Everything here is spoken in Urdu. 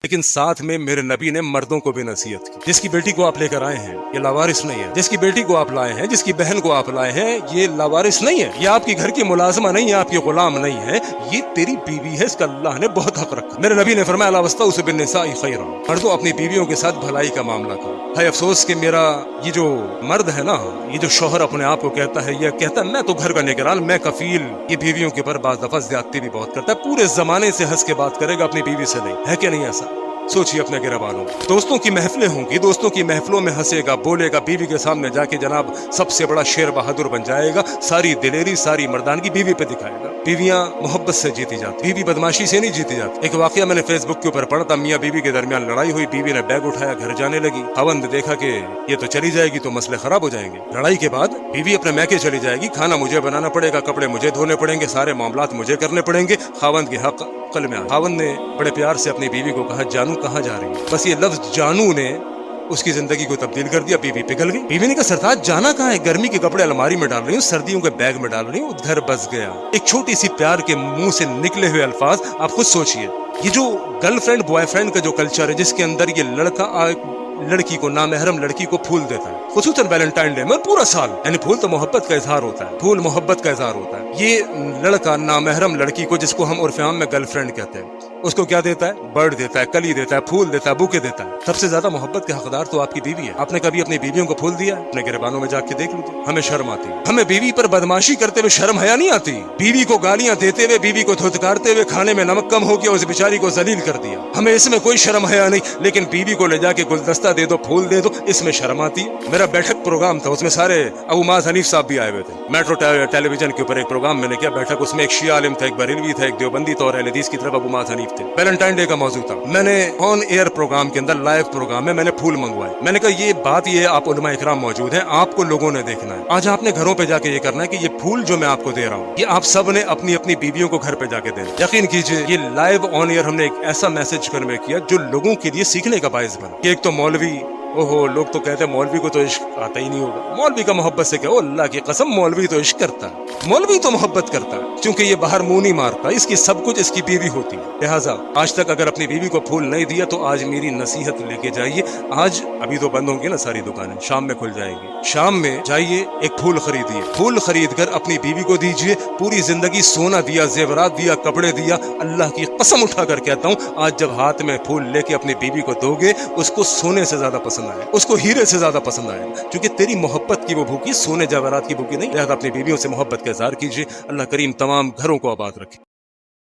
لیکن ساتھ میں میرے نبی نے مردوں کو بھی نصیحت کی، جس کی بیٹی کو آپ لے کر آئے ہیں یہ لاوارث نہیں ہے، جس کی بیٹی کو آپ لائے ہیں، جس کی بہن کو آپ لائے ہیں یہ لاوارث نہیں ہے، یہ آپ کی گھر کی ملازمہ نہیں ہے، آپ کی غلام نہیں ہے، یہ تیری بیوی ہے، اس کا اللہ نے بہت حق رکھا۔ میرے نبی نے فرمایا لا واسطہ بالنساء خیرا، مردوں اپنی بیویوں کے ساتھ بھلائی کا معاملہ کرو۔ ہے افسوس کہ میرا یہ جو مرد ہے نا، یہ جو شوہر اپنے آپ کو کہتا ہے، یہ کہتا ہے میں تو گھر کا نگران، میں کفیل، یہ بیویوں کے اوپر بعض دفعہ زیادتی بھی بہت کرتا ہے، پورے زمانے سے ہنس کے بات کرے گا، اپنی بیوی سے نہیں، ہے کہ نہیں ایسا؟ سوچیے اپنے گھربانوں، دوستوں کی محفلیں ہوں گی، دوستوں کی محفلوں میں ہنسے گا، بولے گا، بیوی کے سامنے جا کے جناب سب سے بڑا شیر بہادر بن جائے گا، ساری دلیری ساری مردانگی بیوی پہ دکھائے گا۔ بیویاں محبت سے جیتی جاتی، بیوی بدماشی سے نہیں جیتی جاتی۔ ایک واقعہ میں نے فیس بک کے اوپر پڑھا تھا، میاں بیوی کے درمیان لڑائی ہوئی، بیوی نے بیگ اٹھایا گھر جانے لگی، خاوند دیکھا کہ یہ تو چلی جائے گی تو مسئلے خراب ہو جائیں گے، لڑائی کے بعد بیوی اپنے میکے چلی جائے گی، کھانا مجھے بنانا پڑے گا، کپڑے مجھے دھونے پڑیں گے، سارے معاملات مجھے کرنے پڑیں گے، خاوند کے حق قل میں آ۔ خاوند نے بڑے پیار سے اپنی بیوی کو کہا جانو کہاں جا رہی ہے؟ بس یہ لفظ جانو نے اس کی زندگی کو تبدیل کر دیا، بیوی پگھل گئی۔ بیوی نے کہا سرتاج جانا کہاں ہے؟ گرمی کے کپڑے الماری میں ڈال رہی ہوں، سردیوں کے بیگ میں ڈال رہی ہوں، گھر بس گیا۔ ایک چھوٹی سی پیار کے منہ سے نکلے ہوئے الفاظ، آپ خود سوچئے، یہ جو گرل فرینڈ بوائے فرینڈ کا جو کلچر ہے، جس کے اندر یہ لڑکا لڑکی کو، نامحرم لڑکی کو پھول دیتا ہے، خصوصاً ویلنٹائن ڈے میں پورا سال، یعنی پھول تو محبت کا اظہار ہوتا ہے، پھول محبت کا اظہار ہوتا ہے، یہ لڑکا نامحرم لڑکی کو، جس کو ہم عرف عام میں گرل فرینڈ کہتے ہیں، اس کو کیا دیتا ہے؟ برڈ دیتا ہے، کلی دیتا ہے، پھول دیتا ہے، بوکے دیتا ہے۔ سب سے زیادہ محبت کے حقدار تو آپ کی بیوی ہے۔ آپ نے کبھی اپنی بیویوں کو پھول دیا؟ اپنے گریبانوں میں جا کے دیکھ لیجیے، ہمیں شرم آتی ہے، ہمیں بیوی پر بدماشی کرتے ہوئے شرم حیا نہیں آتی، بیوی کو گالیاں دیتے ہوئے، بیوی کو دھتکارتے ہوئے، کھانے میں نمک کم ہو گیا اس بیچاری کو ذلیل کر دیا، ہمیں اس میں کوئی شرم حیا نہیں، لیکن بیوی کو لے جا کے گلدستہ دے دو، پھول دے دو، اس میں شرم آتی ہے۔ میرا بیٹھک پروگرام تھا، اس میں سارے ابو معاذ حنیف صاحب بھی آئے ہوئے تھے، میٹرو ٹیلی ویژن کے اوپر ایک پروگرام میں نے کیا بیٹھک، اس میں ایک شیعہ عالم تھا، ایک بریلوی تھا، ایک دیوبندی تھا، اور اہل حدیث کی طرف ابو معاذ حنیف تھے۔ ویلنٹائن ڈے کا موضوع تھا، میں نے آن ایئر پروگرام کے اندر، لائیو پروگرام میں نے پھول منگوائے، میں نے کہا یہ بات یہ آپ علماء اکرام موجود ہیں، آپ کو لوگوں نے دیکھنا ہے، آج آپ نے گھروں پہ جا کے یہ کرنا ہے کہ یہ پھول جو میں آپ کو دے رہا ہوں، یہ آپ سب نے اپنی اپنی بیویوں کو گھر پہ جا کے دینا۔ یقین کیجئے یہ لائیو آن ایئر ہم نے ایک ایسا میسج کنوے کیا جو لوگوں کے لیے سیکھنے کا باعث بنا کہ ایک تو مولوی، اوہو لوگ تو کہتے ہیں مولوی کو تو عشق آتا ہی نہیں ہوگا، مولوی کا محبت سے کہو، اللہ کی قسم مولوی تو عشق کرتا ہے، مولوی تو محبت کرتا ہے، کیونکہ یہ باہر منہ نہیں مارتا، اس کی سب کچھ اس کی بیوی ہوتی ہے۔ لہٰذا آج تک اگر اپنی بیوی کو پھول نہیں دیا تو آج میری نصیحت لے کے جائیے، آج ابھی تو بند ہوں گی نا ساری دکانیں، شام میں کھل جائیں گی، شام میں جائیے ایک پھول خریدیے، پھول خرید کر اپنی بیوی کو دیجیے، پوری زندگی سونا دیا، زیورات دیا، کپڑے دیا، اللہ کی قسم اٹھا کر کہتا ہوں آج جب ہاتھ میں پھول لے کے اپنی بیوی کو دو گے، اس کو سونے سے زیادہ پسند آئے، اس کو ہیرے سے زیادہ پسند آئے گا، کیونکہ تیری محبت کی وہ بھوکی، سونے جواہرات کی بھوکی نہیں۔ لہذا اپنی بیویوں سے محبت کا اظہار کیجیے، اللہ کریم تمام گھروں کو آباد رکھے۔